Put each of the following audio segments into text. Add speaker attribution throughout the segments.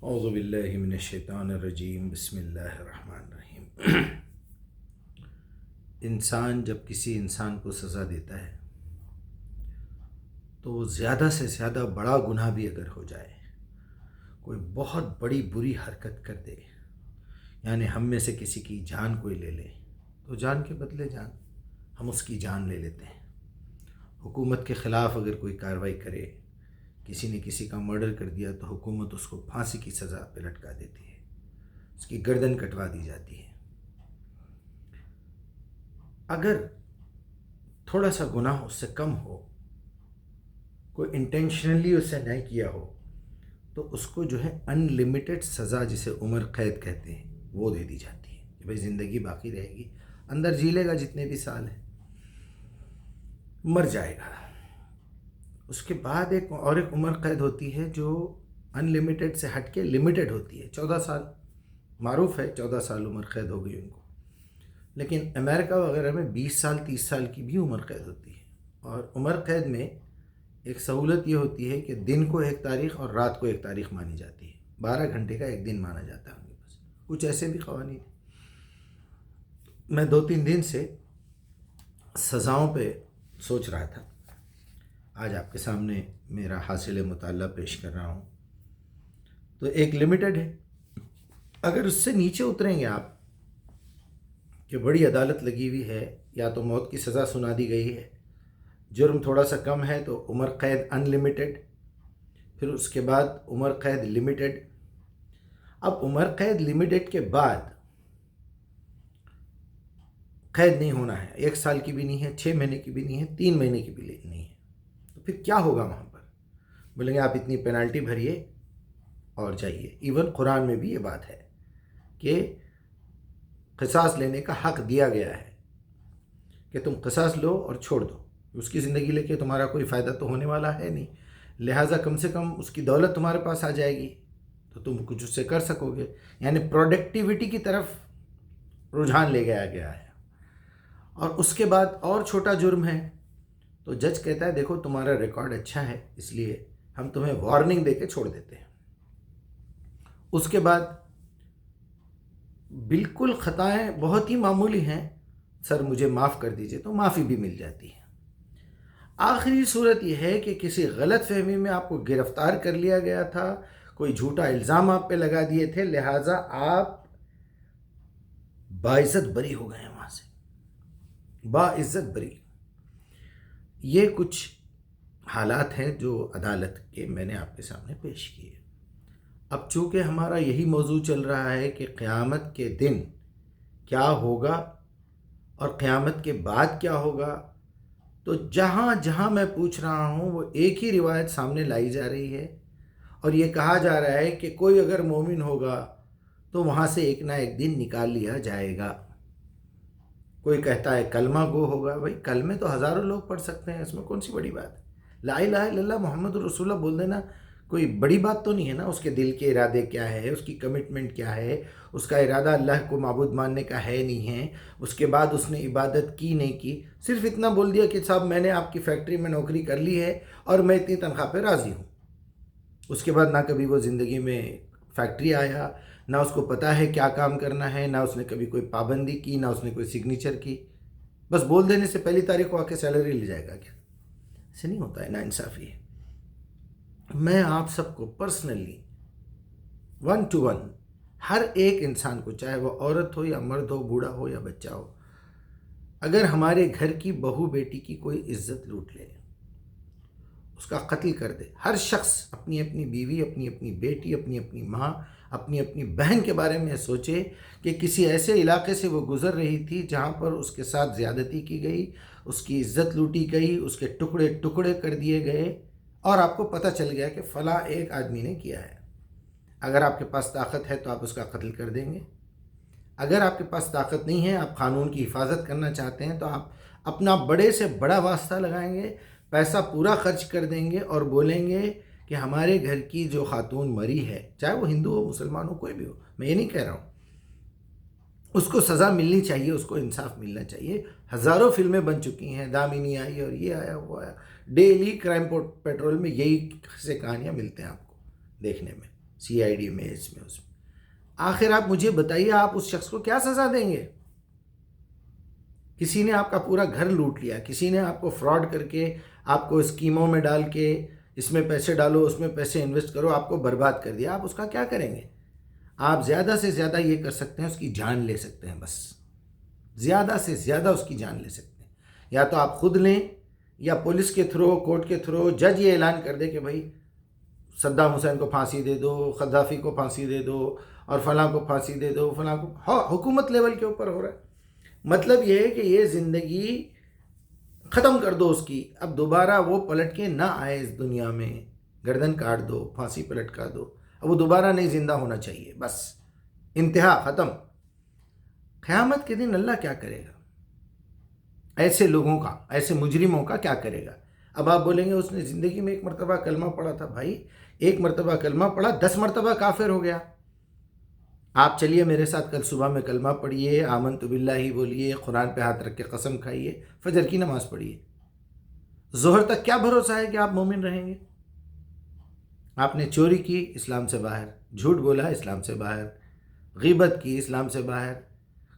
Speaker 1: اعوذ باللہ من الشیطان الرجیم، بسم اللہ الرحمن الرحیم۔ انسان جب کسی انسان کو سزا دیتا ہے تو زیادہ سے زیادہ بڑا گناہ بھی اگر ہو جائے، کوئی بہت بڑی بری حرکت کر دے، یعنی ہم میں سے کسی کی جان کوئی لے لے تو جان کے بدلے جان ہم اس کی جان لے لیتے ہیں۔ حکومت کے خلاف اگر کوئی کارروائی کرے، کسی نے کسی کا مرڈر کر دیا تو حکومت اس کو پھانسی کی سزا پہ لٹکا دیتی ہے، اس کی گردن کٹوا دی جاتی ہے۔ اگر تھوڑا سا گناہ اس سے کم ہو، کوئی انٹینشنلی اس سے نہیں کیا ہو، تو اس کو جو ہے ان لمیٹڈ سزا، جسے عمر قید کہتے ہیں، وہ دے دی جاتی ہے کہ بھائی زندگی باقی رہے گی، اندر جی لے گا جتنے بھی سال ہیں، مر جائے گا۔ اس کے بعد ایک عمر قید ہوتی ہے جو ان لمیٹڈ سے ہٹ کے لمیٹڈ ہوتی ہے، 14 سال۔ معروف ہے 14 سال عمر قید ہو گئی ان کو، لیکن امریکہ وغیرہ میں 20 سال 30 سال کی بھی عمر قید ہوتی ہے۔ اور عمر قید میں ایک سہولت یہ ہوتی ہے کہ دن کو ایک تاریخ اور رات کو ایک تاریخ مانی جاتی ہے، 12 گھنٹے کا ایک دن مانا جاتا ہے ان کے پاس۔ کچھ ایسے بھی قوانین ہیں۔ میں 2-3 دن سے سزاؤں پہ سوچ رہا تھا، آج آپ کے سامنے میرا حاصل مطالعہ پیش کر رہا ہوں۔ تو ایک لمیٹڈ ہے، اگر اس سے نیچے اتریں گے آپ کہ بڑی عدالت لگی ہوئی ہے، یا تو موت کی سزا سنا دی گئی ہے، جرم تھوڑا سا کم ہے تو عمر قید ان لمیٹڈ، پھر اس کے بعد عمر قید لمیٹڈ۔ اب عمر قید لمیٹڈ کے بعد قید نہیں ہونا ہے، 1 سال کی بھی نہیں ہے، 6 مہینے کی بھی نہیں ہے، 3 مہینے کی بھی نہیں ہے، تو پھر کیا ہوگا وہاں پر؟ بولیں گے آپ اتنی پینالٹی بھریے اور جائیے۔ ایون قرآن میں بھی یہ بات ہے کہ قصاص لینے کا حق دیا گیا ہے کہ تم قصاص لو اور چھوڑ دو، اس کی زندگی لے کے تمہارا کوئی فائدہ تو ہونے والا ہے نہیں، لہٰذا کم سے کم اس کی دولت تمہارے پاس آ جائے گی تو تم کچھ اس سے کر سکو گے، یعنی پروڈکٹیوٹی کی طرف رجحان لے گیا ہے۔ اور اس کے بعد اور چھوٹا جرم ہے تو جج کہتا ہے دیکھو تمہارا ریکارڈ اچھا ہے، اس لیے ہم تمہیں وارننگ دے کے چھوڑ دیتے ہیں۔ اس کے بعد بالکل خطائیں بہت ہی معمولی ہیں، سر مجھے معاف کر دیجئے، تو معافی بھی مل جاتی ہے۔ آخری صورت یہ ہے کہ کسی غلط فہمی میں آپ کو گرفتار کر لیا گیا تھا، کوئی جھوٹا الزام آپ پہ لگا دیے تھے، لہٰذا آپ باعزت بری ہو گئے ہیں وہاں سے، باعزت بری۔ یہ کچھ حالات ہیں جو عدالت کے میں نے آپ کے سامنے پیش کیے۔ اب چونکہ ہمارا یہی موضوع چل رہا ہے کہ قیامت کے دن کیا ہوگا اور قیامت کے بعد کیا ہوگا، تو جہاں جہاں میں پوچھ رہا ہوں وہ ایک ہی روایت سامنے لائی جا رہی ہے، اور یہ کہا جا رہا ہے کہ کوئی اگر مومن ہوگا تو وہاں سے ایک نہ ایک دن نکال لیا جائے گا۔ کوئی کہتا ہے کلمہ گو ہوگا، بھائی کلمے تو ہزاروں لوگ پڑھ سکتے ہیں، اس میں کون سی بڑی بات ہے؟ لا الہ الا اللہ محمد رسول اللہ بول دینا کوئی بڑی بات تو نہیں ہے نا۔ اس کے دل کے ارادے کیا ہے، اس کی کمٹمنٹ کیا ہے، اس کا ارادہ اللہ کو معبود ماننے کا ہے نہیں ہے، اس کے بعد اس نے عبادت کی نہیں کی، صرف اتنا بول دیا کہ صاحب میں نے آپ کی فیکٹری میں نوکری کر لی ہے اور میں اتنی تنخواہ پہ راضی ہوں۔ اس کے بعد نہ کبھی وہ زندگی میں فیکٹری آیا، نہ اس کو پتہ ہے کیا کام کرنا ہے، نہ اس نے کبھی کوئی پابندی کی، نہ اس نے کوئی سگنیچر کی، بس بول دینے سے پہلی تاریخ کو آ کے سیلری لے جائے گا کیا؟ ایسے نہیں ہوتا ہے، نا انصافی ہے۔ میں آپ سب کو پرسنلی 1 to 1 ہر ایک انسان کو، چاہے وہ عورت ہو یا مرد ہو، بوڑھا ہو یا بچہ ہو، اگر ہمارے گھر کی بہو بیٹی کی کوئی عزت لوٹ لے، اس کا قتل کر دے، ہر شخص اپنی اپنی بیوی، اپنی اپنی بیٹی، اپنی اپنی ماں، اپنی اپنی بہن کے بارے میں سوچے کہ کسی ایسے علاقے سے وہ گزر رہی تھی جہاں پر اس کے ساتھ زیادتی کی گئی، اس کی عزت لوٹی گئی، اس کے ٹکڑے ٹکڑے کر دیے گئے، اور آپ کو پتہ چل گیا کہ فلاں ایک آدمی نے کیا ہے۔ اگر آپ کے پاس طاقت ہے تو آپ اس کا قتل کر دیں گے، اگر آپ کے پاس طاقت نہیں ہے، آپ قانون کی حفاظت کرنا چاہتے ہیں، تو آپ اپنا بڑے سے بڑا واسطہ لگائیں گے، پیسہ پورا خرچ کر دیں گے اور بولیں گے کہ ہمارے گھر کی جو خاتون مری ہے، چاہے وہ ہندو ہو، مسلمان ہو، کوئی بھی ہو، میں یہ نہیں کہہ رہا ہوں، اس کو سزا ملنی چاہیے، اس کو انصاف ملنا چاہیے۔ ہزاروں فلمیں بن چکی ہیں، دامنی آئی اور یہ آیا وہ آیا، ڈیلی کرائم پیٹرول میں یہی سے کہانیاں ملتے ہیں آپ کو دیکھنے میں۔ CID میں، اس میں اس میں۔ آخر آپ مجھے بتائیے، آپ اس شخص کو کیا سزا دیں گے؟ کسی نے آپ کا پورا گھر لوٹ لیا، کسی نے آپ کو فراڈ کر کے، آپ کو اسکیموں میں ڈال کے، اس میں پیسے ڈالو اس میں پیسے انویسٹ کرو، آپ کو برباد کر دیا، آپ اس کا کیا کریں گے؟ آپ زیادہ سے زیادہ یہ کر سکتے ہیں، اس کی جان لے سکتے ہیں، بس زیادہ سے زیادہ اس کی جان لے سکتے ہیں۔ یا تو آپ خود لیں، یا پولیس کے تھرو، کورٹ کے تھرو جج یہ اعلان کر دے کہ بھائی صدام حسین کو پھانسی دے دو، قذافی کو پھانسی دے دو، اور فلاں کو پھانسی دے دو، فلاں کو۔ ہاں، حکومت لیول کے اوپر ہو رہا ہے۔ مطلب یہ ہے کہ یہ زندگی ختم کر دو اس کی، اب دوبارہ وہ پلٹ کے نہ آئے اس دنیا میں، گردن کاٹ دو، پھانسی پلٹ کر دو، اب وہ دوبارہ نہیں زندہ ہونا چاہیے، بس انتہا، ختم۔ قیامت کے دن اللہ کیا کرے گا ایسے لوگوں کا، ایسے مجرموں کا کیا کرے گا؟ اب آپ بولیں گے اس نے زندگی میں ایک مرتبہ کلمہ پڑھا تھا۔ بھائی ایک مرتبہ کلمہ پڑھا، 10 مرتبہ کافر ہو گیا۔ آپ چلیے میرے ساتھ کل صبح میں کلمہ پڑھیے، آمنت باللہ بولیے، قرآن پہ ہاتھ رکھ کے قسم کھائیے، فجر کی نماز پڑھیے، ظہر تک کیا بھروسہ ہے کہ آپ مومن رہیں گے؟ آپ نے چوری کی، اسلام سے باہر، جھوٹ بولا، اسلام سے باہر، غیبت کی، اسلام سے باہر،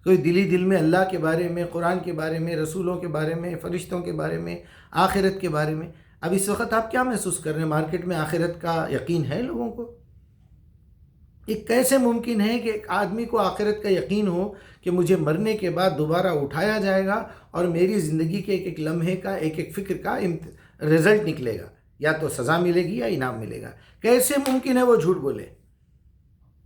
Speaker 1: کوئی دل میں اللہ کے بارے میں، قرآن کے بارے میں، رسولوں کے بارے میں، فرشتوں کے بارے میں، آخرت کے بارے میں۔ اب اس وقت آپ کیا محسوس کر رہے ہیں؟ مارکیٹ میں آخرت کا یقین ہے لوگوں کو؟ یہ کیسے ممکن ہے کہ ایک آدمی کو آخرت کا یقین ہو کہ مجھے مرنے کے بعد دوبارہ اٹھایا جائے گا اور میری زندگی کے ایک ایک لمحے کا، ایک ایک فکر کا رزلٹ نکلے گا، یا تو سزا ملے گی یا انعام ملے گا؟ کیسے ممکن ہے وہ جھوٹ بولے؟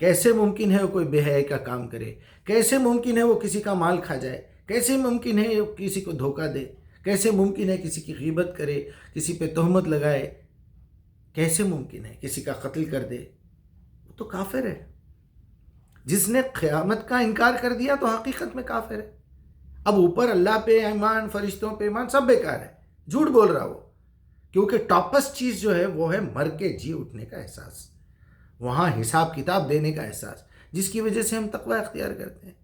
Speaker 1: کیسے ممکن ہے وہ کوئی بے حیائی کا کام کرے؟ کیسے ممکن ہے وہ کسی کا مال کھا جائے؟ کیسے ممکن ہے وہ کسی کو دھوکہ دے؟ کیسے ممکن ہے کسی کی غیبت کرے، کسی پہ تہمت لگائے؟ کیسے ممکن ہے کسی کا قتل کر دے؟ وہ تو کافر ہے۔ جس نے قیامت کا انکار کر دیا تو حقیقت میں کافر ہے۔ اب اوپر اللہ پہ ایمان، فرشتوں پہ ایمان، سب بیکار ہے، جھوٹ بول رہا وہ، کیونکہ ٹاپس چیز جو ہے وہ ہے مر کے جی اٹھنے کا احساس، وہاں حساب کتاب دینے کا احساس، جس کی وجہ سے ہم تقوی اختیار کرتے ہیں۔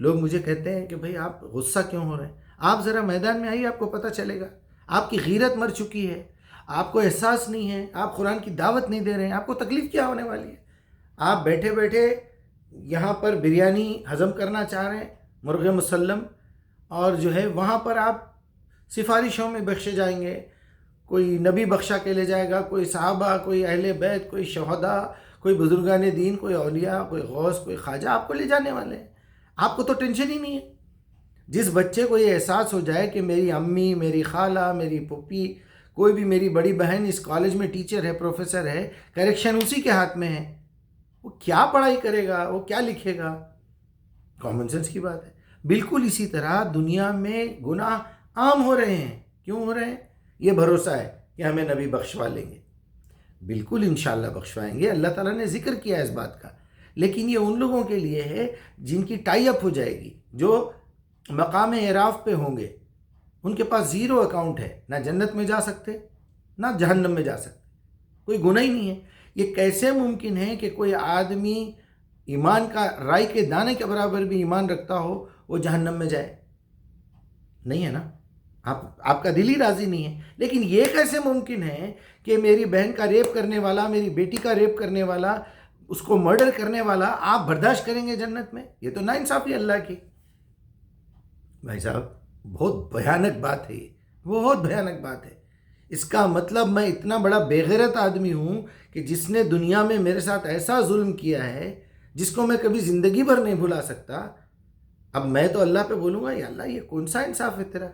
Speaker 1: لوگ مجھے کہتے ہیں کہ بھائی آپ غصہ کیوں ہو رہے ہیں؟ آپ ذرا میدان میں آئیے، آپ کو پتہ چلے گا۔ آپ کی غیرت مر چکی ہے، آپ کو احساس نہیں ہے، آپ قرآن کی دعوت نہیں دے رہے ہیں، آپ کو تکلیف کیا ہونے والی ہے؟ آپ بیٹھے بیٹھے یہاں پر بریانی ہضم کرنا چاہ رہے ہیں، مرغ مسلم، اور جو ہے وہاں پر آپ سفارشوں میں بخشے جائیں گے، کوئی نبی بخشا کے لے جائے گا، کوئی صحابہ، کوئی اہل بیت، کوئی شہداء، کوئی بزرگان دین، کوئی اولیاء، کوئی غوث، کوئی خواجہ آپ کو لے جانے والے ہیں۔ آپ کو تو ٹینشن ہی نہیں ہے۔ جس بچے کو یہ احساس ہو جائے کہ میری امی، میری خالہ، میری پھوپھی، کوئی بھی میری بڑی بہن اس کالج میں ٹیچر ہے، پروفیسر ہے، کریکشن اسی کے ہاتھ میں ہے، وہ کیا پڑھائی کرے گا؟ وہ کیا لکھے گا؟ کامن سینس کی بات ہے۔ بالکل اسی طرح دنیا میں گناہ عام ہو رہے ہیں۔ کیوں ہو رہے ہیں؟ یہ بھروسہ ہے کہ ہمیں نبی بخشوا لیں گے۔ بالکل انشاءاللہ بخشوائیں گے، اللہ تعالیٰ نے ذکر کیا ہے اس بات کا، لیکن یہ ان لوگوں کے لیے ہے جن کی ٹائی اپ ہو جائے گی، جو مقام اعراف پہ ہوں گے، ان کے پاس زیرو اکاؤنٹ ہے، نہ جنت میں جا سکتے نہ جہنم میں جا سکتے، کوئی گناہ ہی نہیں ہے۔ یہ کیسے ممکن ہے کہ کوئی آدمی ایمان کا رائی کے دانے کے برابر بھی ایمان رکھتا ہو وہ جہنم میں جائے؟ نہیں ہے نا، آپ کا دل ہی راضی نہیں ہے۔ لیکن یہ کیسے ممکن ہے کہ میری بہن کا ریپ کرنے والا، میری بیٹی کا ریپ کرنے والا، اس کو مرڈر کرنے والا آپ برداشت کریں گے جنت میں؟ یہ تو ناانصافی اللہ کی۔ بھائی صاحب بہت بھیانک بات ہے، یہ بہت بھیانک بات ہے۔ اس کا مطلب میں اتنا بڑا بے غیرت آدمی ہوں کہ جس نے دنیا میں میرے ساتھ ایسا ظلم کیا ہے جس کو میں کبھی زندگی بھر نہیں بھلا سکتا، اب میں تو اللہ پہ بولوں گا یا اللہ یہ کون سا انصاف ہے تیرا؟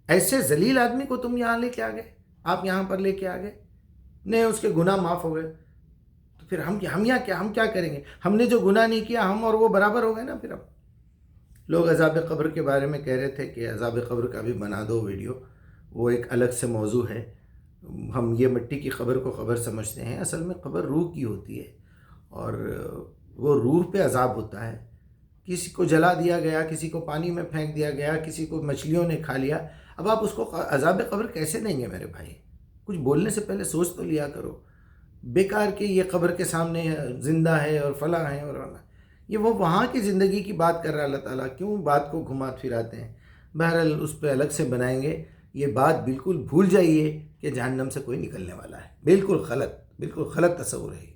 Speaker 1: ایسے ذلیل آدمی کو تم یہاں لے کے آ گئے، آپ یہاں پر لے کے آ گئے، نہیں اس کے گناہ معاف ہو گئے، تو پھر ہم کیا کریں گے؟ ہم نے جو گناہ نہیں کیا ہم اور وہ برابر ہو گئے نا۔ پھر اب لوگ عذاب قبر کے بارے میں کہہ رہے تھے کہ عذاب قبر کا بھی بنا دو ویڈیو، وہ ایک الگ سے موضوع ہے۔ ہم یہ مٹی کی قبر کو قبر سمجھتے ہیں، اصل میں قبر روح کی ہوتی ہے، اور وہ روح پہ عذاب ہوتا ہے۔ کسی کو جلا دیا گیا، کسی کو پانی میں پھینک دیا گیا، کسی کو مچھلیوں نے کھا لیا، اب آپ اس کو عذاب قبر کیسے دیں گے میرے بھائی؟ کچھ بولنے سے پہلے سوچ تو لیا کرو۔ بیکار کہ یہ قبر کے سامنے زندہ ہے اور فلاں ہے اور یہ وہ وہاں کی زندگی کی بات کر رہا ہے اللہ تعالیٰ، کیوں بات کو گھمات پھراتے ہیں؟ بہرحال اس پہ الگ سے بنائیں گے۔ یہ بات بالکل بھول جائیے کہ جہنم سے کوئی نکلنے والا ہے، بالکل غلط تصور ہے۔